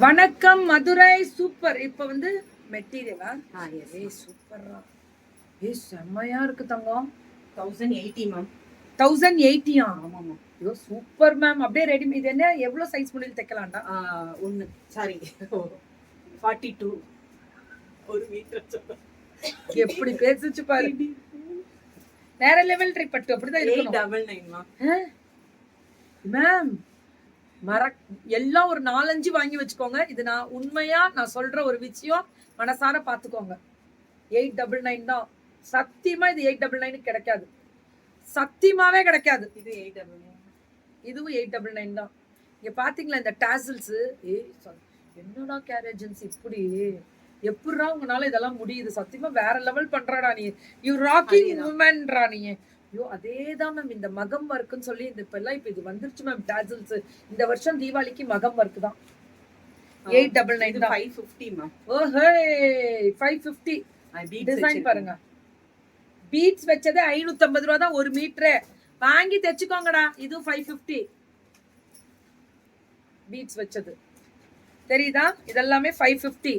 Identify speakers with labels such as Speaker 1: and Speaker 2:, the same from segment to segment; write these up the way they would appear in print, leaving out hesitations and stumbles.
Speaker 1: வணக்கம் மதுரை. சூப்பர். இப்ப வந்து மெட்டீரியலா சூப்பரா செம்மையா இருக்கு தங்கம்.
Speaker 2: 1080 மேம்.
Speaker 1: 1080
Speaker 2: ஆமா மேம்.
Speaker 1: ஐயோ சூப்பர் மேம். அப்படியே ரெடி. இது என்ன எவ்வளவு சைஸ் முடியல தைக்கலாம்டா?
Speaker 2: ஒன்னு சாரி 42 ஒரு மீட்டர்.
Speaker 1: எப்படி பேசிச்சு பாரு. வேற லெவல் ட்ரிப் பட்டு அப்படிதான் இருக்கணும்.
Speaker 2: 899
Speaker 1: மேம் எல்லாம் ஒரு 4-5 வாங்கி வச்சுக்கோங்க. இது நான் உண்மையா நான் சொல்ற ஒரு விஷயம், மனசார பாத்துக்கோங்க. 899 தான். சத்தியமா இது 899 கிடைக்காது. சத்தியமாவே கிடைக்காது.
Speaker 2: இது 899.
Speaker 1: இதுவும் 899 தான். இங்க பாத்தீங்களா இந்த டாசல்ஸ்? என்னடா கேரேஜன்ஸ் இப்படி எப்படிரா உங்களால இதெல்லாம் முடியுது? சத்தியமா வேற லெவல் பண்றாடா நீ. யூ ராக்கிங் வுமன்ரா நீ. ஐயோ அதேதான் மேம். இந்த மகம் ஒர்க்குன்னு சொல்லி இந்த இப்ப எல்லாம் இப்ப இது வந்துருச்சு மேம். டாசல்ஸ் இந்த வருஷம் தீபாவளிக்கு மகம் ஒர்க் தான். 899 தான்.
Speaker 2: 550 மேம்.
Speaker 1: ஓஹே 550. டிசைன் பாருங்க. பீட்ஸ் வச்சதே 550 ரூபா தான் ஒரு மீட்டர். வாங்கி தைச்சுக்கோங்கடா. இது 550 பீட்ஸ் வச்சது. தெரியுதா? இதெல்லாமே 550.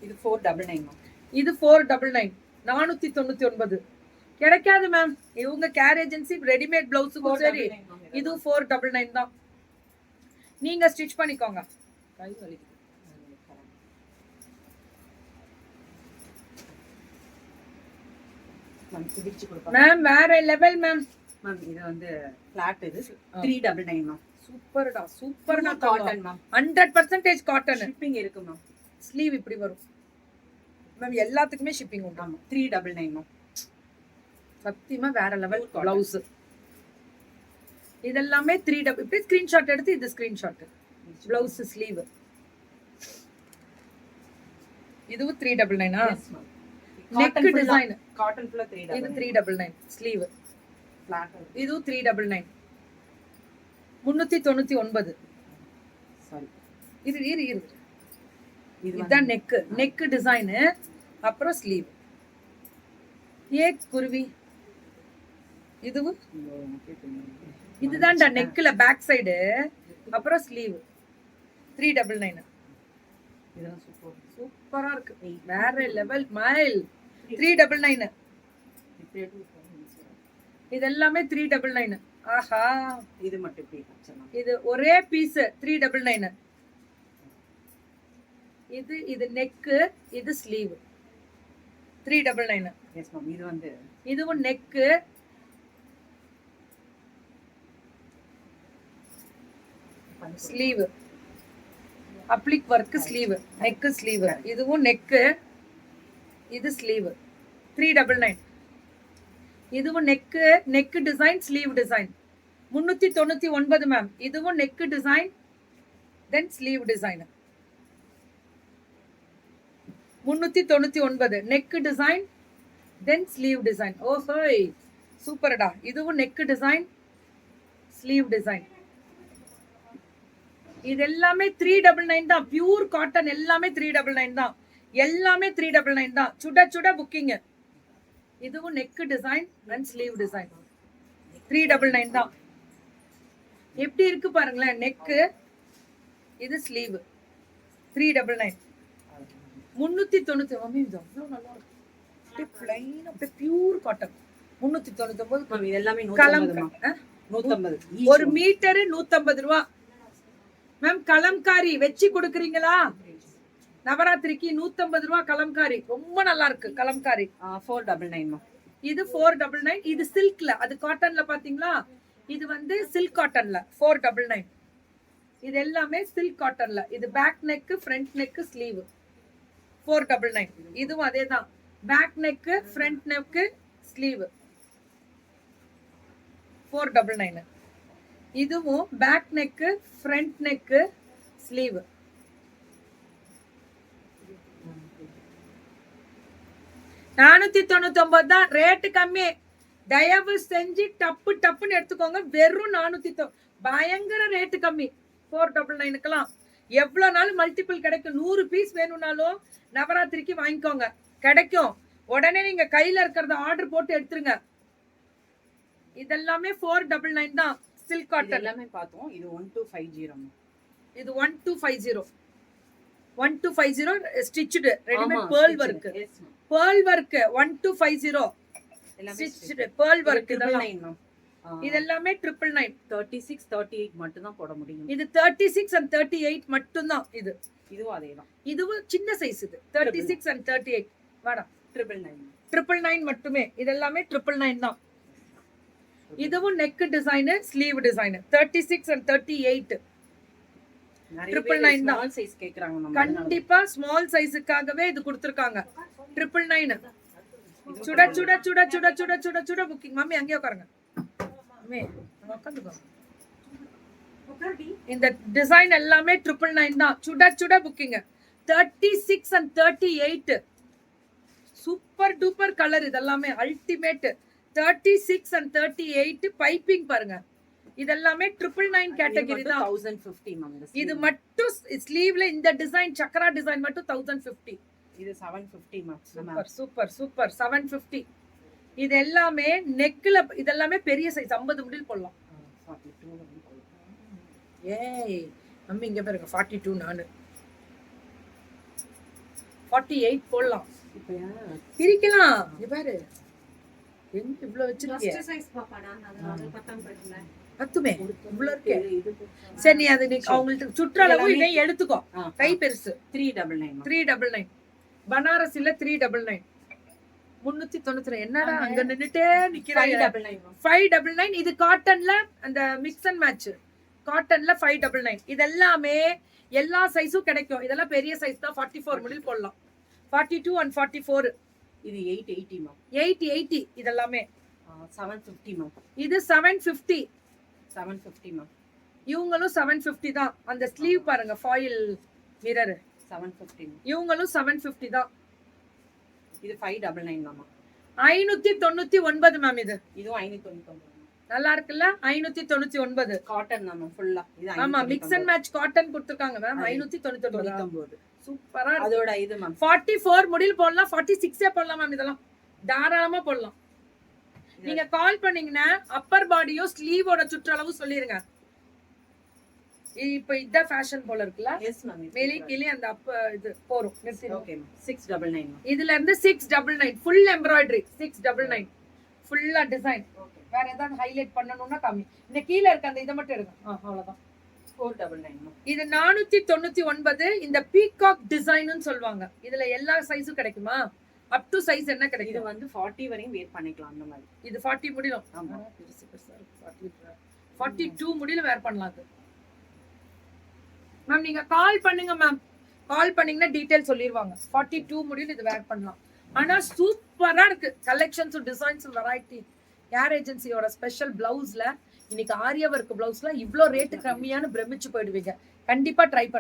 Speaker 2: இது 499 மேம்.
Speaker 1: இது 499. 499 கிடைக்காது மேம். இவங்க கேர் ஏஜென்சி ரெடிமேட் பிளவுஸுக்கும் சரி. இது 499 தான். நீங்க ஸ்டிச் பண்ணிக்கோங்க. கை வலிக்குது மேம். வேற லெவல் மேம்.
Speaker 2: மேம் இது வந்து ஃபிளாட். இது 399 மேம்.
Speaker 1: சூப்பர்டா சூப்பர்டா.
Speaker 2: Cotton ma'am.
Speaker 1: 100% காட்டன்.
Speaker 2: ஷிப்பிங் இருக்கு மேம்.
Speaker 1: ஸ்லீவ் இப்படி வரும் மேம். எல்லாத்துக்குமே ஷிப்பிங் உண்டு.
Speaker 2: ஆமா 399 மேம்.
Speaker 1: சத்தியமா வேற லெவல் பிளவுஸ். இதெல்லாமே 3 இப்படி ஸ்கிரீன்ஷாட் எடுத்து இது ஸ்கிரீன்ஷாட். பிளவுஸ் ஸ்லீவ் இதுவும் 399. நெக் டிசைன்
Speaker 2: காட்டன் ஃபுல்லா 399.
Speaker 1: இது 399 ஸ்லீவ்.
Speaker 2: ஃபிளாட்
Speaker 1: இது 399. 399.
Speaker 2: சாரி
Speaker 1: இது இதுதான் நெக். நெக் டிசைன் அப்புறம் ஸ்லீவ். குருவி இதுதான்டா நெக்ல பேக் சைடு அப்புறம் ஸ்லீவ். 399.
Speaker 2: இதெல்லாம்
Speaker 1: சூப்பரா இருக்கு. வேற லெவல் மைல். 399. இது எல்லாமே 399. ஆஹா
Speaker 2: இது மட்டும் இப்படி காச்சனா.
Speaker 1: இது ஒரே பீஸ் 399. இது நெக் இது ஸ்லீவ் 399.
Speaker 2: Yes ma'am. இது வந்து
Speaker 1: இதுவும் neck sleeve அப்ளிக் work sleeve neck sleeve. இதுவும் நெக் இது ஸ்லீவ் 399. இதுவும் neck design sleeve design 399 ma'am. இதுவும் நெக் டிசைன் தென் ஸ்லீவ் டிசைன் 399. நெக் டிசைன் தென் ஸ்லீவ் டிசைன். ஓஹோய் சூப்பர்டா. இதுவும் நெக் டிசைன் ஸ்லீவ் டிசைன். இது எல்லாமே 399 தான். பியூர் காட்டன் எல்லாமே 399 தான். எல்லாமே 399 தான். சுட சுட புக்கிங். இதுவும் neck design and sleeve design 399 தான். எப்படி இருக்கு பாருங்களேன். நெக் இது ஸ்லீவ் 399. 390. மம்மி இது அவ்வளவு நல்லா இருக்கு. அப்படியே பிளைன் அப்படியே பியூர் காட்டன் 399.
Speaker 2: இது எல்லாமே 150.
Speaker 1: ஒரு மீட்டர் 150 ரூபா மேம். கலம்காரி வச்சு கொடுக்குறீங்களா? நவராத்திரிக்கு 150 ரூபா கலம்காரி. ரொம்ப நல்லா இருக்கு கலம்காரி.
Speaker 2: 499 மேம்.
Speaker 1: இது 499. இது சில்க்ல. அது காட்டன்ல பாத்தீங்களா? இது வந்து சில்க் காட்டன்ல 499. இது எல்லாமே சில்க் காட்டன்ல. இது back neck front neck sleeve 499. இதுவும் அதேதான். Back neck front neck sleeve 499. இதுவும் back neck front neck sleeve. $499 தான். ரேட்டு கம்மி. தயவு செஞ்சு டப்புன்னு எடுத்துக்கோங்க. வெறும் 490. பயங்கர ரேட்டு கம்மி. 499க்குலாம் எவ்வளவு நாள் மல்டிபிள் கிடைக்கும். 100 பீஸ் வேணும்னாலும் நவராத்திரிக்கு வாங்கிக்கோங்க, கிடைக்கும். உடனே நீங்க கையில இருக்கிறத ஆர்டர் போட்டு எடுத்துருங்க. இதெல்லாமே 499 தான். சில்க்
Speaker 2: இது
Speaker 1: காட்டன்.
Speaker 2: எல்லாமே பார்த்தோம். இது 1250.
Speaker 1: இது 1250. 1250 ஸ்டிச்டு ரெடிமேட்
Speaker 2: ஆமா,
Speaker 1: pearl
Speaker 2: stitched.
Speaker 1: Work.
Speaker 2: Yes, ma'am.
Speaker 1: Pearl work 1250
Speaker 2: எல்லாமே
Speaker 1: ஸ்டிச்டு பேர்ல்
Speaker 2: இது
Speaker 1: ஒர்க். இதெல்லாம்
Speaker 2: 999, ma'am.
Speaker 1: இது எல்லாமே 999.
Speaker 2: 36, 38 மட்டும் தான் போட முடியும்.
Speaker 1: இது 36 and 38 மட்டும் தான். இது
Speaker 2: இதுவும் அதேதான்.
Speaker 1: இதுவும் சின்ன சைஸ். இது 36 and 38 வாடா
Speaker 2: 999.
Speaker 1: 999 மட்டுமே. இது எல்லாமே 999 தான். இதுவும் neck design, sleeve design 36 and 38.
Speaker 2: நிறைய
Speaker 1: 999 தான்.
Speaker 2: small size கேக்குறாங்க ma'am.
Speaker 1: கண்டிப்பா ஸ்மால் சைஸுக்காகவே இது கொடுத்திருக்காங்க. 999. சுட சுட சுட சுட சுட சுட சுட புக்கிங். மம்மி அங்கேயே உட்காருங்க. மம்மி உட்காந்துக்கோ. இந்த டிசைன் எல்லாமே 999 தான். சுட சுட booking. 36 and 38 super duper colour. இதெல்லாமே அல்டிமேட். 36 and 38 பைப்பிங் பாருங்க. இதெல்லாமே 999 கேட்டகரி தான்.
Speaker 2: 1050 ma'am.
Speaker 1: இது மட்டும் ஸ்லீவ்ல இந்த டிசைன் சக்கரா டிசைன் மட்டும் 1050.
Speaker 2: இது 750 ma'am.
Speaker 1: Super super super 750. இது எல்லாமே நெக்ல. இதெல்லாமே பெரிய சைஸ் 50 முடில் போடலாம்.
Speaker 2: 42 வரைக்கும்.
Speaker 1: ஏய் மம்மி இங்க பாருங்க 42. நானு 48 போடலாம்.
Speaker 2: இப்போ
Speaker 1: பிரிக்கலாம். இங்க பாரு எங்க இவ்ளோ வச்சிருக்கீங்க.
Speaker 3: சைஸ் பாப்பாடா அதனால பத்தாம் படிக்கல.
Speaker 1: பத்துமே இவ்ளோ இருக்கே.
Speaker 2: இது
Speaker 1: சரி நீ அது நீ அவங்களுக்கு சுற்றளவு இதை எடுத்துக்கோ. கை பெருசு
Speaker 2: 399 ma'am.
Speaker 1: 399. பனாரஸ்ல 399. 399. என்னடா அங்க நின்னுட்டே நிக்கிறாங்க.
Speaker 2: 599 ma'am.
Speaker 1: 599. இது காட்டன்ல அந்த மிக்ஸ் அண்ட் மேட்ச். காட்டன்ல 599. இதெல்லாமே எல்லா சைஸும் கிடைக்கும். இதெல்லாம் பெரிய சைஸ் தான். 44 முடில் போடலாம். 42 and 44.
Speaker 2: இது 880 ma'am.
Speaker 1: 880. இதெல்லாமே
Speaker 2: 750 ma'am.
Speaker 1: இது 750.
Speaker 2: 750 ma'am.
Speaker 1: இவங்களும் 750 தான். அந்த ஸ்லீவ் பாருங்க ஃபாயில் மிரர்.
Speaker 2: 750 ma'am.
Speaker 1: இவங்களும் 750 தான்.
Speaker 2: இது 599 ma'am.
Speaker 1: 599 மேம். இது
Speaker 2: இதுவும் 599 ma'am.
Speaker 1: நல்லா இருக்குல்ல. 599.
Speaker 2: காட்டன் தான் ma'am full-ஆ. இது
Speaker 1: ஆமா மிக்ஸ் அண்ட் மேட்ச் காட்டன் கொடுத்திருக்காங்க மேம். 599.
Speaker 2: 599.
Speaker 1: சூப்பரா இருக்கு.
Speaker 2: அதோட இது ma'am.
Speaker 1: 44 முடில் போடலாம். 46 போடலாம் மேம். இதெல்லாம் தாராளமா போடலாம். நீங்க கால் பண்ணீங்கன்னா அப்பர் பாடியோ ஸ்லீவோட சுற்றளவு சொல்லிருங்க. இப்ப இதான் ஃபேஷன் போல இருக்குல்ல.
Speaker 2: Yes ma'am.
Speaker 1: மேலே கீழே அந்த அப் இது போறோம்.
Speaker 2: Okay ma'am. 699 ma'am.
Speaker 1: இதுல இருந்து 699 ஃபுல் எம்ப்ராய்டரி. 699 ஃபுல்லா டிசைன். வேற ஏதாவது ஹைலைட் பண்ணனும்னா கம்மி. இந்த கீழ இருக்க அந்த இத மட்டும் எடுங்க. அவ்வளவுதான்.
Speaker 2: 499 ma'am.
Speaker 1: இது 499. இந்த பீகாக் டிசைன்னு சொல்வாங்க. இதுல எல்லா சைஸும் கிடைக்குமா? அப் டு சைஸ் என்ன
Speaker 2: இது
Speaker 1: கிடைக்கும்?
Speaker 2: வந்து 40 வரையும் வேர் பண்ணிக்கலாம் அந்த மாதிரி.
Speaker 1: இது 40 முடியும்.
Speaker 2: ஆமா.
Speaker 1: 42 முடியில வேர் பண்ணலாம் அது. மேம் நீங்க கால் பண்ணுங்க மேம். கால் பண்ணீங்கன்னா டீடைல் சொல்லிடுவாங்க. 42 முடியில இது வேர் பண்ணலாம். ஆனா சூப்பரா இருக்கு. Collections designs variety. ஏர் ஏஜென்சியோட ஸ்பெஷல் பிளவுஸ்ல இன்னைக்கு ஆரியா ஒர்க் பிளவுஸ்ல இவ்ளோ ரேட் கம்மியான பிரமிச்சு போயிடுவீங்க. கண்டிப்பா ட்ரை பண்ணுங்க.